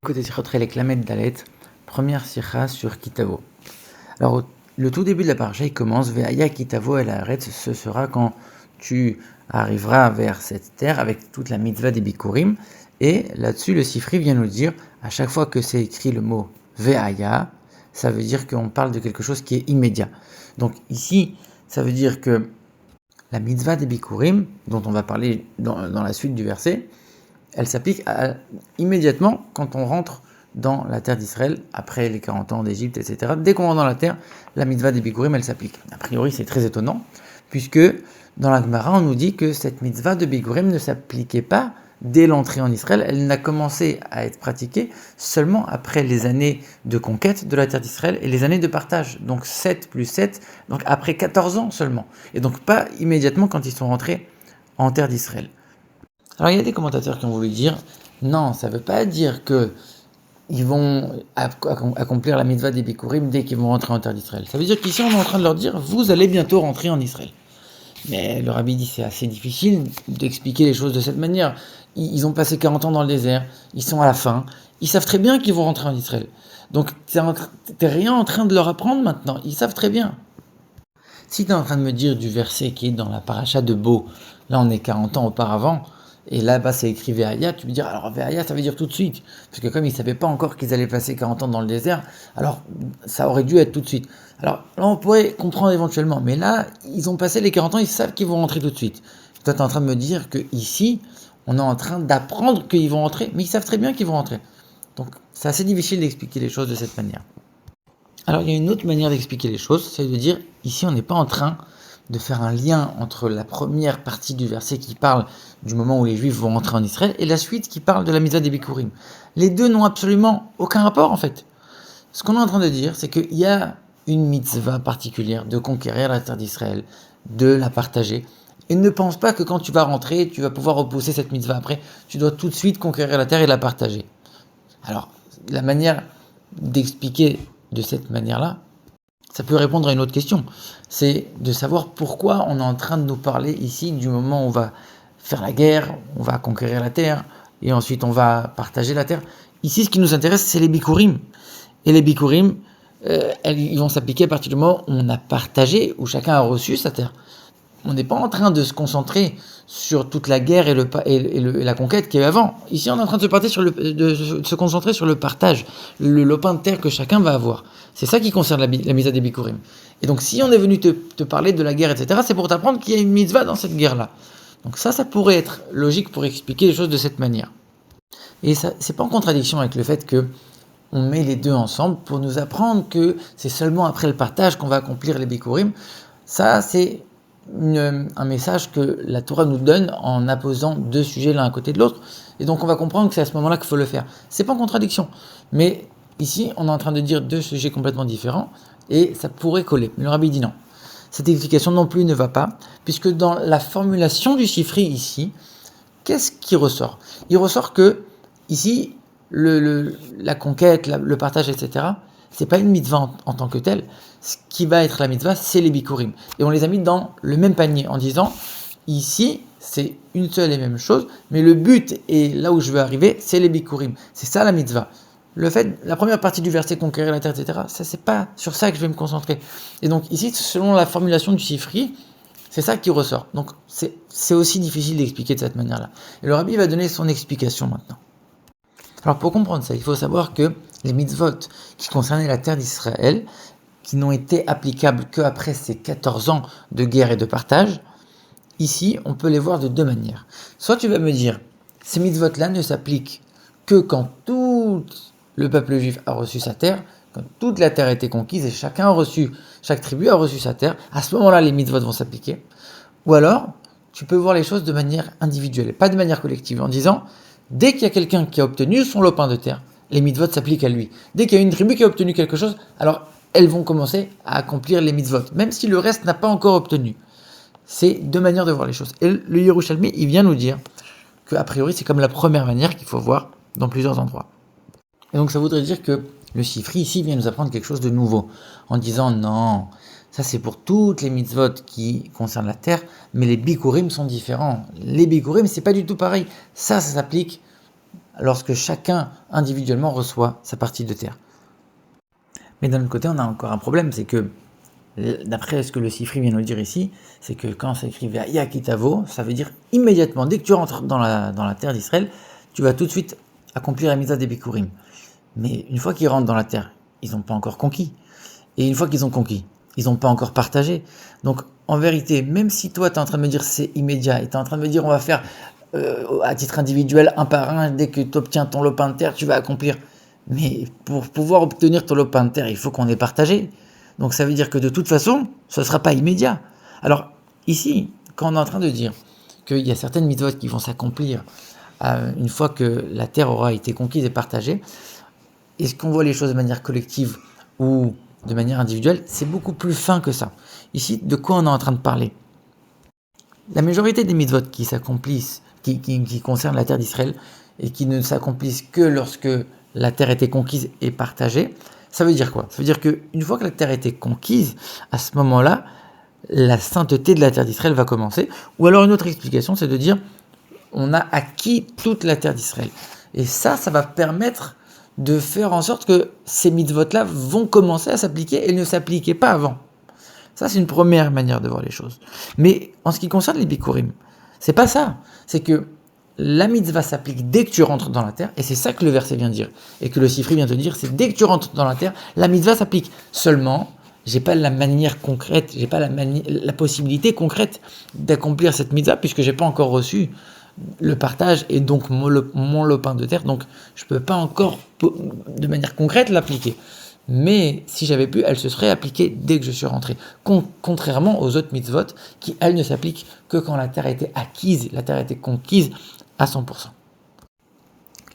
Côté Sichot Chelek Lamed Dalet, première sikha sur Kitavo. Alors, le tout début de la paracha, il commence Ve'aya Kitavo el Haaretz, ce sera quand tu arriveras vers cette terre avec toute la mitzvah des Bikurim. Et là-dessus, le Sifri vient nous dire, à chaque fois que c'est écrit le mot Ve'aya, ça veut dire qu'on parle de quelque chose qui est immédiat. Donc ici, ça veut dire que la mitzvah des Bikurim, dont on va parler dans la suite du verset, elle s'applique immédiatement quand on rentre dans la terre d'Israël, après les 40 ans d'Égypte, etc. Dès qu'on rentre dans la terre, la mitzvah des Bikurim, elle s'applique. A priori, c'est très étonnant, puisque dans la Gemara, on nous dit que cette mitzvah de Bikurim ne s'appliquait pas dès l'entrée en Israël. Elle n'a commencé à être pratiquée seulement après les années de conquête de la terre d'Israël et les années de partage. Donc 7 plus 7, donc après 14 ans seulement. Et donc pas immédiatement quand ils sont rentrés en terre d'Israël. Alors il y a des commentateurs qui ont voulu dire, non, ça ne veut pas dire qu'ils vont accomplir la mitzvah des Bikurim dès qu'ils vont rentrer en terre d'Israël. Ça veut dire qu'ici on est en train de leur dire, vous allez bientôt rentrer en Israël. Mais le rabbi dit, c'est assez difficile d'expliquer les choses de cette manière. Ils ont passé 40 ans dans le désert, ils sont à la fin, ils savent très bien qu'ils vont rentrer en Israël. Donc t'es rien en train de leur apprendre maintenant, ils savent très bien. Si tu es en train de me dire du verset qui est dans la paracha de Bo, là on est 40 ans auparavant, et là-bas c'est écrit Ve'aya, tu me dis alors Ve'aya ça veut dire tout de suite, parce que comme ils ne savaient pas encore qu'ils allaient passer 40 ans dans le désert, alors ça aurait dû être tout de suite. Alors là on pourrait comprendre éventuellement, mais là ils ont passé les 40 ans, ils savent qu'ils vont rentrer tout de suite. Toi tu es en train de me dire que ici on est en train d'apprendre qu'ils vont rentrer, mais ils savent très bien qu'ils vont rentrer. Donc c'est assez difficile d'expliquer les choses de cette manière. Alors il y a une autre manière d'expliquer les choses, c'est de dire, ici on n'est pas en train de faire un lien entre la première partie du verset qui parle du moment où les Juifs vont rentrer en Israël et la suite qui parle de la mitzvah des Bikurim. Les deux n'ont absolument aucun rapport en fait. Ce qu'on est en train de dire, c'est qu'il y a une mitzvah particulière de conquérir la terre d'Israël, de la partager. Et ne pense pas que quand tu vas rentrer, tu vas pouvoir repousser cette mitzvah après. Tu dois tout de suite conquérir la terre et la partager. Alors, la manière d'expliquer de cette manière-là, ça peut répondre à une autre question. C'est de savoir pourquoi on est en train de nous parler ici du moment où on va faire la guerre, on va conquérir la terre, et ensuite on va partager la terre. Ici, ce qui nous intéresse, c'est les Bikurim. Et les Bikurim, ils vont s'appliquer à partir du moment où on a partagé, où chacun a reçu sa terre. On n'est pas en train de se concentrer sur toute la guerre et la conquête qu'il y a eu avant. Ici, on est en train de se concentrer sur le partage, le lopin de terre que chacun va avoir. C'est ça qui concerne la mitzvah des Bikurim. Et donc, si on est venu te parler de la guerre, etc., c'est pour t'apprendre qu'il y a une mitzvah dans cette guerre-là. Donc ça pourrait être logique pour expliquer les choses de cette manière. Et ça, c'est pas en contradiction avec le fait que on met les deux ensemble pour nous apprendre que c'est seulement après le partage qu'on va accomplir les Bikurim. Ça, c'est un message que la Torah nous donne en apposant deux sujets l'un à côté de l'autre. Et donc on va comprendre que c'est à ce moment-là qu'il faut le faire. C'est pas en contradiction. Mais ici, on est en train de dire deux sujets complètement différents et ça pourrait coller. Mais le rabbi dit non. Cette explication non plus ne va pas, puisque dans la formulation du Sifri ici, qu'est-ce qui ressort ? Il ressort que ici, la conquête, le partage, etc., c'est pas une mitzvah en tant que telle. Ce qui va être la mitzvah, c'est les Bikurim. Et on les a mis dans le même panier en disant, ici, c'est une seule et même chose, mais le but et là où je veux arriver, c'est les Bikurim. C'est ça la mitzvah. Le fait, la première partie du verset, conquérir la terre, etc., ça, c'est pas sur ça que je vais me concentrer. Et donc ici, selon la formulation du Sifri, c'est ça qui ressort. Donc c'est aussi difficile d'expliquer de cette manière-là. Et le rabbi va donner son explication maintenant. Alors pour comprendre ça, il faut savoir que les mitzvot qui concernaient la terre d'Israël, qui n'ont été applicables qu'après ces 14 ans de guerre et de partage, ici on peut les voir de deux manières. Soit tu vas me dire, ces mitzvot-là ne s'appliquent que quand tout le peuple juif a reçu sa terre, quand toute la terre a été conquise et chaque tribu a reçu sa terre, à ce moment-là les mitzvot vont s'appliquer. Ou alors, tu peux voir les choses de manière individuelle, pas de manière collective, en disant, dès qu'il y a quelqu'un qui a obtenu son lopin de terre, les mitzvot s'appliquent à lui. Dès qu'il y a une tribu qui a obtenu quelque chose, alors elles vont commencer à accomplir les mitzvot, même si le reste n'a pas encore obtenu. C'est deux manières de voir les choses. Et le Yerushalmi, il vient nous dire qu'a priori, c'est comme la première manière qu'il faut voir dans plusieurs endroits. Et donc ça voudrait dire que le Sifri ici vient nous apprendre quelque chose de nouveau, en disant non, ça c'est pour toutes les mitzvot qui concernent la terre, mais les Bikurim sont différents. Les Bikurim, c'est pas du tout pareil. Ça s'applique lorsque chacun individuellement reçoit sa partie de terre. Mais d'un autre côté, on a encore un problème, c'est que d'après ce que le Sifri vient nous dire ici, c'est que quand c'est écrit Ve'aya kitavo, ça veut dire immédiatement, dès que tu rentres dans la terre d'Israël, tu vas tout de suite accomplir la mitzvah des Bikurim. Mais une fois qu'ils rentrent dans la terre, ils n'ont pas encore conquis. Et une fois qu'ils ont conquis, ils n'ont pas encore partagé. Donc en vérité, même si toi tu es en train de me dire c'est immédiat, et tu es en train de me dire on va faire à titre individuel un par un, dès que tu obtiens ton lopin de terre, tu vas accomplir. Mais pour pouvoir obtenir ton lopin de terre, il faut qu'on ait partagé. Donc ça veut dire que de toute façon, ce ne sera pas immédiat. Alors ici, quand on est en train de dire qu'il y a certaines mitzvot qui vont s'accomplir une fois que la terre aura été conquise et partagée, est-ce qu'on voit les choses de manière collective ou de manière individuelle? C'est beaucoup plus fin que ça. Ici, de quoi on est en train de parler? La majorité des mitzvot qui s'accomplissent, qui concernent la terre d'Israël, et qui ne s'accomplissent que lorsque la terre était conquise et partagée, ça veut dire quoi? Ça veut dire qu'une fois que la terre était conquise, à ce moment-là, la sainteté de la terre d'Israël va commencer. Ou alors une autre explication, c'est de dire on a acquis toute la terre d'Israël. Et ça va permettre de faire en sorte que ces mitzvot-là vont commencer à s'appliquer et ne s'appliquaient pas avant. Ça, c'est une première manière de voir les choses. Mais en ce qui concerne les Bikurim, c'est pas ça. C'est que la mitzvah s'applique dès que tu rentres dans la terre, et c'est ça que le verset vient de dire, et que le Sifri vient de dire, c'est dès que tu rentres dans la terre, la mitzvah s'applique. Seulement, j'ai pas la manière concrète, j'ai pas la possibilité concrète d'accomplir cette mitzvah, puisque j'ai pas encore reçu le partage et donc mon lopin de terre, donc je peux pas encore de manière concrète l'appliquer. Mais si j'avais pu, elle se serait appliquée dès que je suis rentré. Contrairement aux autres mitzvot qui, elles, ne s'appliquent que quand la terre a été acquise, la terre a été conquise à 100%.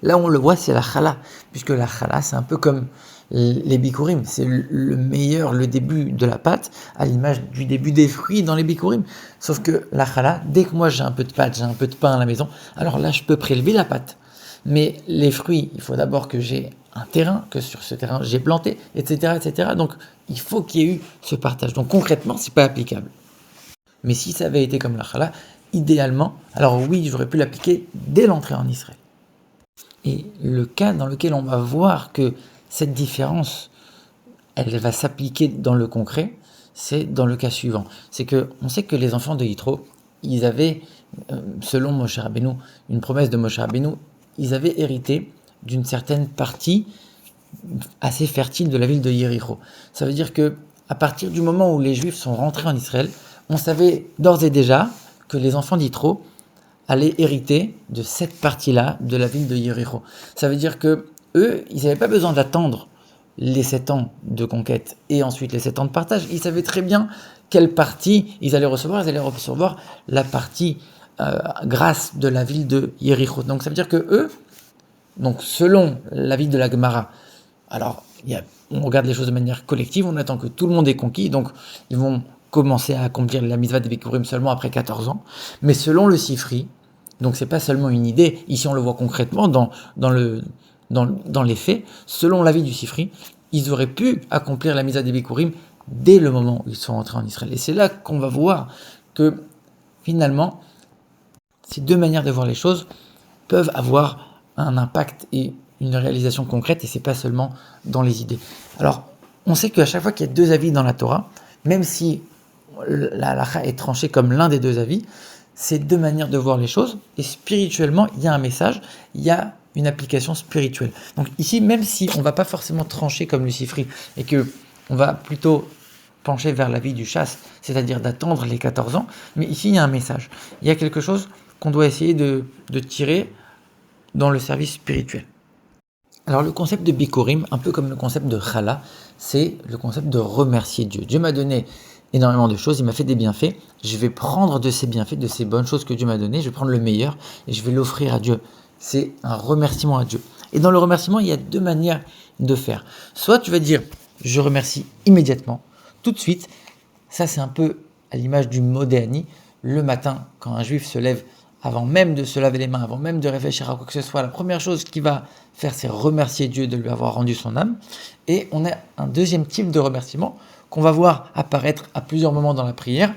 Là, on le voit, c'est la chala, puisque la chala, c'est un peu comme les bikurim, c'est le meilleur, le début de la pâte, à l'image du début des fruits dans les bikurim. Sauf que la chala, dès que moi j'ai un peu de pâte, j'ai un peu de pain à la maison, alors là, je peux prélever la pâte. Mais les fruits, il faut d'abord que j'ai un terrain, que sur ce terrain j'ai planté, etc., etc. Donc, il faut qu'il y ait eu ce partage. Donc, concrètement, c'est pas applicable. Mais si ça avait été comme la chala, idéalement, alors oui, j'aurais pu l'appliquer dès l'entrée en Israël. Et le cas dans lequel on va voir que cette différence, elle va s'appliquer dans le concret, c'est dans le cas suivant. C'est que on sait que les enfants de Yitro, ils avaient, selon Moshe Rabbeinu, une promesse de Moshe Rabbeinu, ils avaient hérité d'une certaine partie assez fertile de la ville de Yéricho. Ça veut dire que à partir du moment où les Juifs sont rentrés en Israël, on savait d'ores et déjà que les enfants d'Yitro allaient hériter de cette partie-là de la ville de Yéricho. Ça veut dire que eux, ils n'avaient pas besoin d'attendre les 7 ans de conquête et ensuite les 7 ans de partage. Ils savaient très bien quelle partie ils allaient recevoir. Ils allaient recevoir la partie grasse de la ville de Yéricho. Donc ça veut dire que eux, donc selon l'avis de la Gemara, alors on regarde les choses de manière collective, on attend que tout le monde ait conquis, donc ils vont commencer à accomplir la mitzvah des Bikurim seulement après 14 ans. Mais selon le Sifri, donc c'est pas seulement une idée, ici on le voit concrètement dans les faits, selon l'avis du Sifri, ils auraient pu accomplir la mitzvah des Bikurim dès le moment où ils sont entrés en Israël. Et c'est là qu'on va voir que finalement, ces deux manières de voir les choses peuvent avoir un impact et une réalisation concrète, et c'est pas seulement dans les idées. Alors, on sait qu'à chaque fois qu'il y a deux avis dans la Torah, même si la halakha est tranchée comme l'un des deux avis, c'est deux manières de voir les choses, et spirituellement, il y a un message, il y a une application spirituelle. Donc ici, même si on ne va pas forcément trancher comme le Sifri, et que on va plutôt pencher vers l'avis du chasse, c'est-à-dire d'attendre les 14 ans, mais ici, il y a un message. Il y a quelque chose qu'on doit essayer de tirer dans le service spirituel. Alors le concept de Bikurim, un peu comme le concept de Chala, c'est le concept de remercier Dieu. Dieu m'a donné énormément de choses, il m'a fait des bienfaits, je vais prendre de ces bienfaits, de ces bonnes choses que Dieu m'a données, je vais prendre le meilleur et je vais l'offrir à Dieu. C'est un remerciement à Dieu. Et dans le remerciement, il y a deux manières de faire. Soit tu vas dire, je remercie immédiatement, tout de suite, ça c'est un peu à l'image du Modéani, le matin, quand un juif se lève, avant même de se laver les mains, avant même de réfléchir à quoi que ce soit, la première chose qu'il va faire, c'est remercier Dieu de lui avoir rendu son âme. Et on a un deuxième type de remerciement qu'on va voir apparaître à plusieurs moments dans la prière.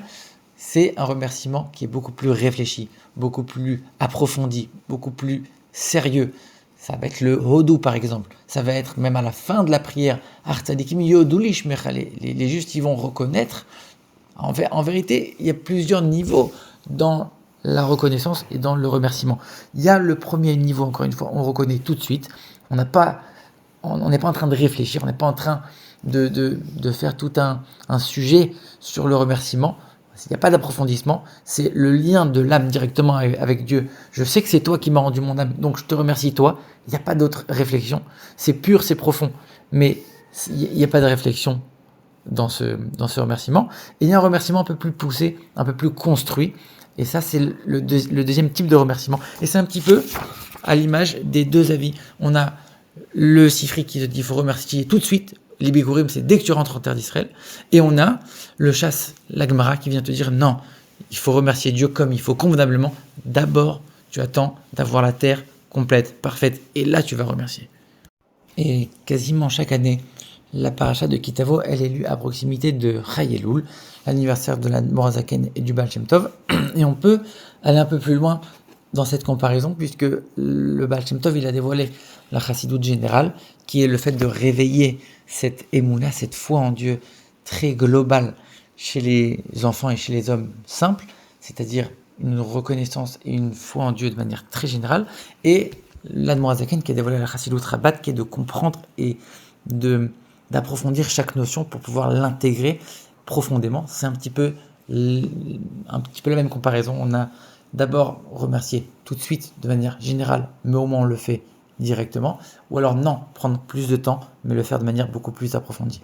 C'est un remerciement qui est beaucoup plus réfléchi, beaucoup plus approfondi, beaucoup plus sérieux. ça va être le hodou par exemple, ça va être même à la fin de la prière, Artzadikim yodou lishmecha, les justes ils vont reconnaître. En vérité, il y a plusieurs niveaux dans la reconnaissance et dans le remerciement. Il y a le premier niveau, encore une fois, on reconnaît tout de suite, on n'est pas en train de réfléchir, on n'est pas en train de faire tout un sujet sur le remerciement. Il n'y a pas d'approfondissement, c'est le lien de l'âme directement avec Dieu. Je sais que c'est toi qui m'as rendu mon âme, donc je te remercie toi. Il n'y a pas d'autre réflexion. C'est pur, c'est profond, mais il n'y a pas de réflexion dans ce remerciement. Et il y a un remerciement un peu plus poussé, un peu plus construit. Et ça, c'est le deuxième type de remerciement. Et c'est un petit peu à l'image des deux avis. On a le Sifri qui te dit qu'il faut remercier tout de suite. L'Ibikurim, c'est dès que tu rentres en terre d'Israël. Et on a le Chasse, l'Agmara, qui vient te dire non, il faut remercier Dieu comme il faut, convenablement. D'abord, tu attends d'avoir la terre complète, parfaite. Et là, tu vas remercier. Et quasiment chaque année, la paracha de Kitavo, elle est lue à proximité de Chai Elul, l'anniversaire de la Morazaken et du Baal Shem Tov. Et on peut aller un peu plus loin dans cette comparaison, puisque le Baal Shem Tov, il a dévoilé la chassidoute générale, qui est le fait de réveiller cette émouna, cette foi en Dieu très globale chez les enfants et chez les hommes simples, c'est-à-dire une reconnaissance et une foi en Dieu de manière très générale, et l'Admorazaken qui a dévoilé la chassidoute Rabat, qui est de comprendre et d'approfondir chaque notion pour pouvoir l'intégrer profondément. C'est un petit peu la même comparaison. On a d'abord remercié tout de suite de manière générale, mais au moins on le fait directement, ou alors non, prendre plus de temps, mais le faire de manière beaucoup plus approfondie.